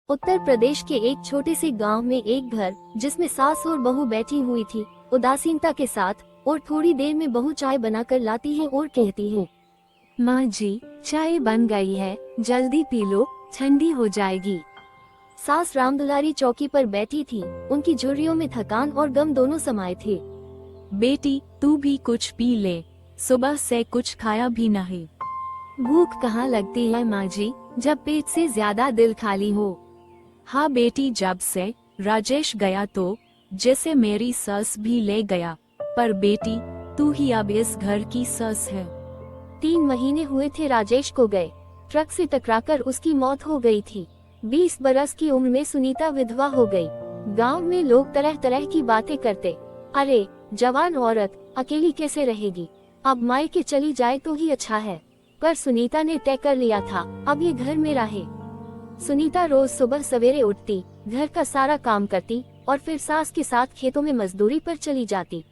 उत्तर प्रदेश के एक छोटे से गांव में एक घर जिसमें सास और बहू बैठी हुई थी उदासीनता के साथ। और थोड़ी देर में बहू चाय बनाकर लाती है और कहती है, माँ जी, चाय बन गई है, जल्दी पी लो, ठंडी हो जाएगी। सास रामदुलारी चौकी पर बैठी थी। उनकी झुर्रियों में थकान और गम दोनों समाये थे। बेटी, तू भी कुछ पी ले, सुबह से कुछ खाया भी नहीं। भूख कहाँ लगती है माँ जी, जब पेट से ज्यादा दिल खाली हो। हाँ बेटी, जब से राजेश गया तो जैसे मेरी सास भी ले गया, पर बेटी तू ही अब इस घर की सास है। 3 महीने हुए थे राजेश को गए। ट्रक से टकराकर उसकी मौत हो गई थी। 20 बरस की उम्र में सुनीता विधवा हो गई। गांव में लोग तरह तरह की बातें करते, अरे जवान औरत अकेली कैसे रहेगी, अब मायके चली जाए तो ही अच्छा है। पर सुनीता ने तय कर लिया था, अब ये घर मेरा है। सुनीता रोज सुबह सवेरे उठती, घर का सारा काम करती और फिर सास के साथ खेतों में मजदूरी पर चली जाती।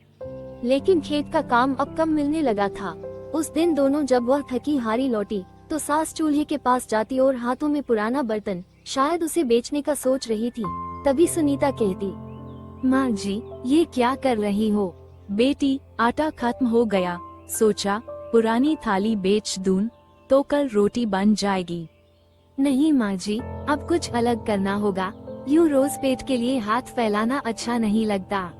लेकिन खेत का काम अब कम मिलने लगा था। उस दिन दोनों जब वह थकी हारी लौटी तो सास चूल्हे के पास जाती और हाथों में पुराना बर्तन, शायद उसे बेचने का सोच रही थी। तभी सुनीता कहती, माँ जी, ये क्या कर रही हो? बेटी, आटा खत्म हो गया, सोचा पुरानी थाली बेच दूं तो कल रोटी बन जाएगी। नहीं माँ जी, अब कुछ अलग करना होगा, यूँ रोज पेट के लिए हाथ फैलाना अच्छा नहीं लगता।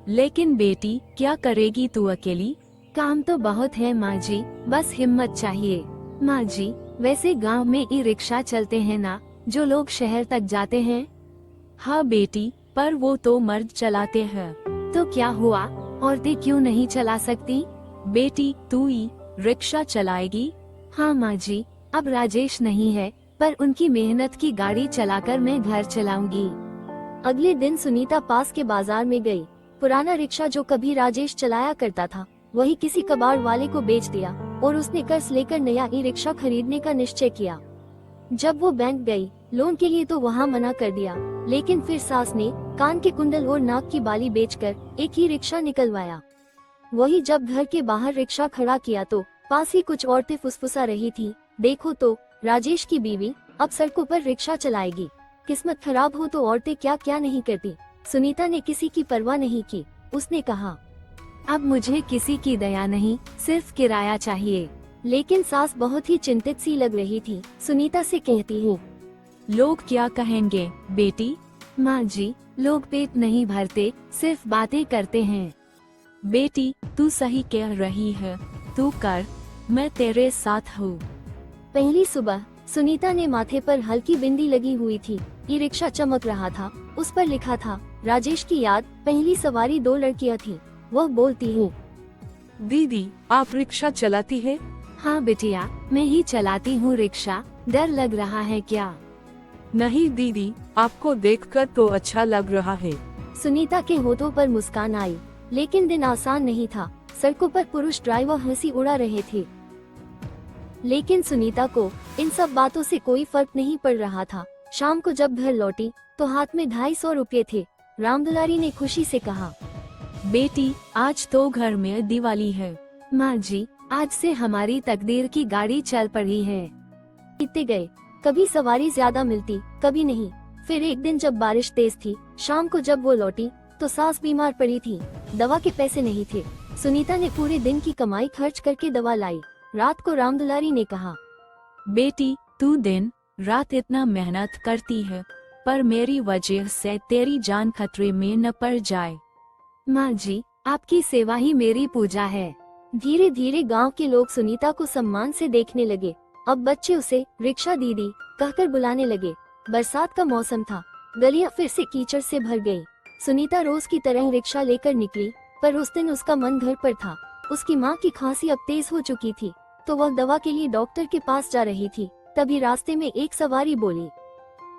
लेकिन बेटी, क्या करेगी तू अकेली? काम तो बहुत है माँ जी, बस हिम्मत चाहिए। माँ जी, वैसे गांव में ई रिक्शा चलते हैं ना, जो लोग शहर तक जाते हैं? हाँ बेटी, पर वो तो मर्द चलाते हैं। तो क्या हुआ, औरतें क्यों नहीं चला सकती? बेटी, तू ही रिक्शा चलाएगी? हाँ माँ जी, अब राजेश नहीं है, पर उनकी मेहनत की गाड़ी चलाकर मैं घर चलाऊंगी। अगले दिन सुनीता पास के बाजार में गई। पुराना रिक्शा जो कभी राजेश चलाया करता था, वही किसी कबाड़ वाले को बेच दिया और उसने कर्ज लेकर नया ई रिक्शा खरीदने का निश्चय किया। जब वो बैंक गई, लोन के लिए तो वहाँ मना कर दिया, लेकिन फिर सास ने कान के कुंडल और नाक की बाली बेचकर एक ही रिक्शा निकलवाया। वही जब घर के बाहर रिक्शा खड़ा किया तो पास ही कुछ औरतें फुसफुसा रही थी, देखो तो राजेश की बीवी अब सड़कों पर रिक्शा चलाएगी। किस्मत खराब हो तो औरतें क्या क्या नहीं करती। सुनीता ने किसी की परवाह नहीं की। उसने कहा, अब मुझे किसी की दया नहीं, सिर्फ किराया चाहिए। लेकिन सास बहुत ही चिंतित सी लग रही थी। सुनीता से कहती हूँ, लोग क्या कहेंगे बेटी? माँ जी, लोग पेट नहीं भरते, सिर्फ बातें करते हैं। बेटी, तू सही कह रही है, तू कर, मैं तेरे साथ हूँ। पहली सुबह सुनीता ने माथे पर हल्की बिंदी लगी हुई थी। ई रिक्शा चमक रहा था, उस पर लिखा था राजेश की याद। पहली सवारी 2 लड़कियां थी। वह बोलती है, दीदी, आप रिक्शा चलाती है? हाँ बिटिया, मैं ही चलाती हूँ रिक्शा, डर लग रहा है क्या? नहीं दीदी, आपको देखकर तो अच्छा लग रहा है। सुनीता के होठों पर मुस्कान आई। लेकिन दिन आसान नहीं था। सड़कों पर पुरुष ड्राइवर हंसी उड़ा रहे थे। लेकिन सुनीता को इन सब बातों से कोई फर्क नहीं पड़ रहा था। शाम को जब घर लौटी तो हाथ में 250 रुपये थे। रामदुलारी ने खुशी से कहा, बेटी, आज तो घर में दिवाली है। माँ जी, आज से हमारी तकदीर की गाड़ी चल पड़ी है। बीतते गए, कभी सवारी ज्यादा मिलती, कभी नहीं। फिर एक दिन जब बारिश तेज थी, शाम को जब वो लौटी तो सास बीमार पड़ी थी। दवा के पैसे नहीं थे। सुनीता ने पूरे दिन की कमाई खर्च करके दवा लाई। रात को रामदुलारी ने कहा, बेटी, तू दिन रात इतना मेहनत करती है, पर मेरी वजह से तेरी जान खतरे में न पड़ जाए। माँ जी, आपकी सेवा ही मेरी पूजा है। धीरे धीरे गांव के लोग सुनीता को सम्मान से देखने लगे। अब बच्चे उसे रिक्शा दीदी कहकर बुलाने लगे। बरसात का मौसम था, गलियां फिर से कीचड़ से भर गई। सुनीता रोज की तरह रिक्शा लेकर निकली, पर उस दिन उसका मन घर पर था। उसकी माँ की खांसी अब तेज हो चुकी थी, तो वह दवा के लिए डॉक्टर के पास जा रही थी। तभी रास्ते में एक सवारी बोली,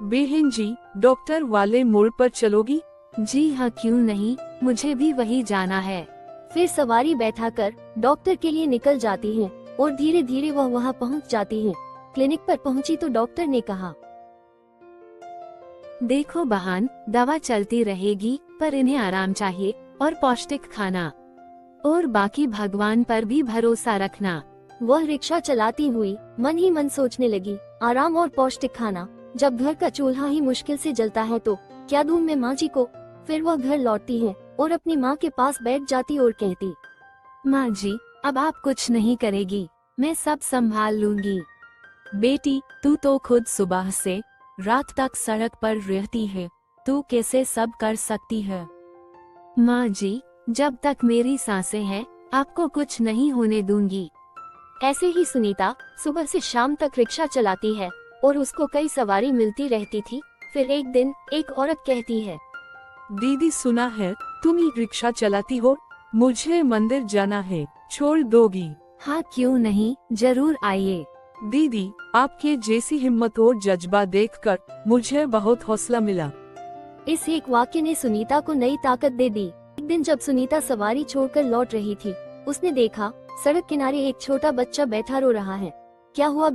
बहन जी, डॉक्टर वाले मोड़ पर चलोगी? जी हाँ, क्यों नहीं, मुझे भी वही जाना है। फिर सवारी बैठाकर डॉक्टर के लिए निकल जाती है और धीरे धीरे वह वहाँ पहुँच जाती है। क्लिनिक पर पहुँची तो डॉक्टर ने कहा, देखो बहन, दवा चलती रहेगी, पर इन्हें आराम चाहिए और पौष्टिक खाना, और बाकी भगवान पर भी भरोसा रखना। वह रिक्शा चलाती हुई मन ही मन सोचने लगी, आराम और पौष्टिक खाना, जब घर का चूल्हा ही मुश्किल से जलता है तो क्या दूं मैं माँ जी को। फिर वह घर लौटती है और अपनी माँ के पास बैठ जाती और कहती, माँ जी अब आप कुछ नहीं करेगी, मैं सब संभाल लूंगी। बेटी तू तो खुद सुबह से रात तक सड़क पर रहती है, तू कैसे सब कर सकती है। माँ जी जब तक मेरी सांसें हैं आपको कुछ नहीं होने दूंगी। ऐसे ही सुनीता सुबह से शाम तक रिक्शा चलाती है और उसको कई सवारी मिलती रहती थी। फिर एक दिन एक औरत कहती है, दीदी सुना है तुम ही रिक्शा चलाती हो, मुझे मंदिर जाना है, छोड़ दोगी? हाँ क्यों नहीं, जरूर आइए। दीदी आपके जैसी हिम्मत और जज्बा देखकर मुझे बहुत हौसला मिला। इस एक वाक्य ने सुनीता को नई ताकत दे दी। एक दिन जब सुनीता सवारी छोड़कर लौट रही थी, उसने देखा सड़क किनारे एक छोटा बच्चा बैठा रो रहा है। क्या हुआ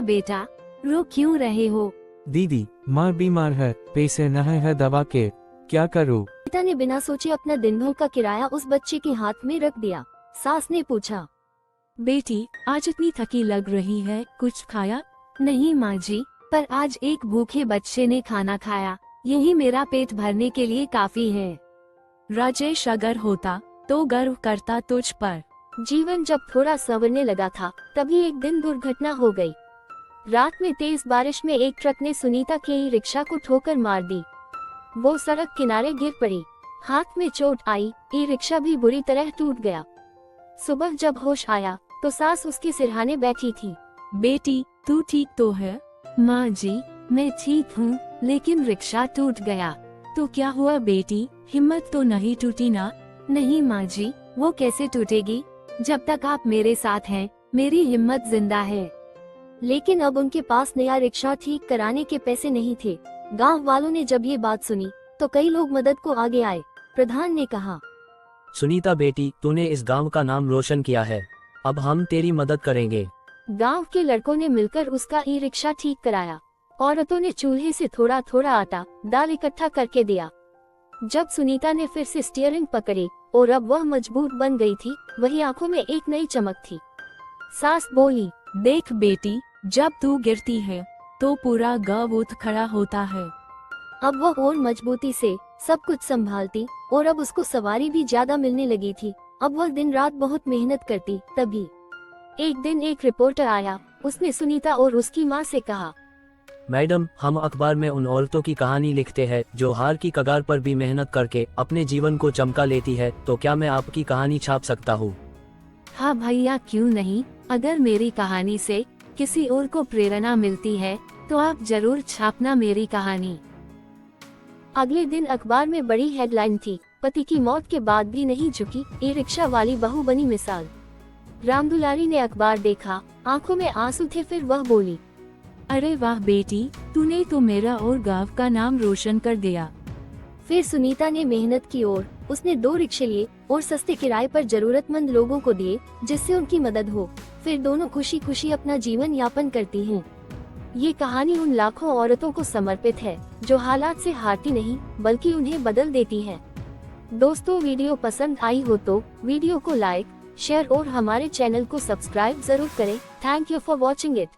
बेटा, रो क्यों रहे हो? दीदी माँ बीमार है, पैसे नहीं है दवा के, क्या करूँ? पिता ने बिना सोचे अपना दिन भर का किराया उस बच्चे के हाथ में रख दिया। सास ने पूछा, बेटी आज इतनी थकी लग रही है, कुछ खाया? नहीं माँ जी, पर आज एक भूखे बच्चे ने खाना खाया, यही मेरा पेट भरने के लिए काफी है। राजेश अगर होता तो गर्व करता तुझ पर। जीवन जब थोड़ा संवरने लगा था तभी एक दिन दुर्घटना हो गई। रात में तेज बारिश में एक ट्रक ने सुनीता के ई रिक्शा को ठोकर मार दी। वो सड़क किनारे गिर पड़ी, हाथ में चोट आई, ई रिक्शा भी बुरी तरह टूट गया। सुबह जब होश आया तो सास उसके सिरहाने बैठी थी। बेटी तू ठीक तो है? माँ जी मैं ठीक हूँ, लेकिन रिक्शा टूट गया। तो क्या हुआ बेटी, हिम्मत तो नहीं टूटी ना? नहीं माँ जी, वो कैसे टूटेगी, जब तक आप मेरे साथ हैं मेरी हिम्मत जिंदा है। लेकिन अब उनके पास नया रिक्शा ठीक कराने के पैसे नहीं थे। गांव वालों ने जब ये बात सुनी तो कई लोग मदद को आगे आए। प्रधान ने कहा, सुनीता बेटी तूने इस गांव का नाम रोशन किया है, अब हम तेरी मदद करेंगे। गांव के लड़कों ने मिलकर उसका ई रिक्शा ठीक कराया। औरतों ने चूल्हे से थोड़ा थोड़ा आटा दाल इकट्ठा करके दिया। जब सुनीता ने फिर से स्टीयरिंग पकड़ी और अब वह मजबूत बन गई थी, वही आंखों में एक नई चमक थी। सास बोली, देख बेटी जब तू गिरती है तो पूरा गांव उठ खड़ा होता है। अब वह और मजबूती से सब कुछ संभालती और अब उसको सवारी भी ज्यादा मिलने लगी थी। अब वह दिन रात बहुत मेहनत करती। तभी एक दिन एक रिपोर्टर आया। उसने सुनीता और उसकी माँ से कहा, मैडम हम अखबार में उन औरतों की कहानी लिखते हैं जो हार की कगार पर भी मेहनत करके अपने जीवन को चमका लेती है, तो क्या मैं आपकी कहानी छाप सकता हूँ? हाँ भैया क्यों नहीं, अगर मेरी कहानी से किसी और को प्रेरणा मिलती है तो आप जरूर छापना मेरी कहानी। अगले दिन अखबार में बड़ी हेडलाइन थी, पति की मौत के बाद भी नहीं झुकी, ई रिक्शा वाली बहू बनी मिसाल। रामदुलारी ने अखबार देखा, आंखों में आंसू थे। फिर वह बोली, अरे वाह बेटी, तूने तो मेरा और गांव का नाम रोशन कर दिया। फिर सुनीता ने मेहनत की और उसने 2 रिक्शे लिए और सस्ते किराए पर जरूरतमंद लोगों को दिए जिससे उनकी मदद हो। फिर दोनों खुशी खुशी अपना जीवन यापन करती हैं। ये कहानी उन लाखों औरतों को समर्पित है जो हालात से हारती नहीं बल्कि उन्हें बदल देती हैं। दोस्तों वीडियो पसंद आई हो तो वीडियो को लाइक, शेयर और हमारे चैनल को सब्सक्राइब जरूर करें। Thank you for watching it.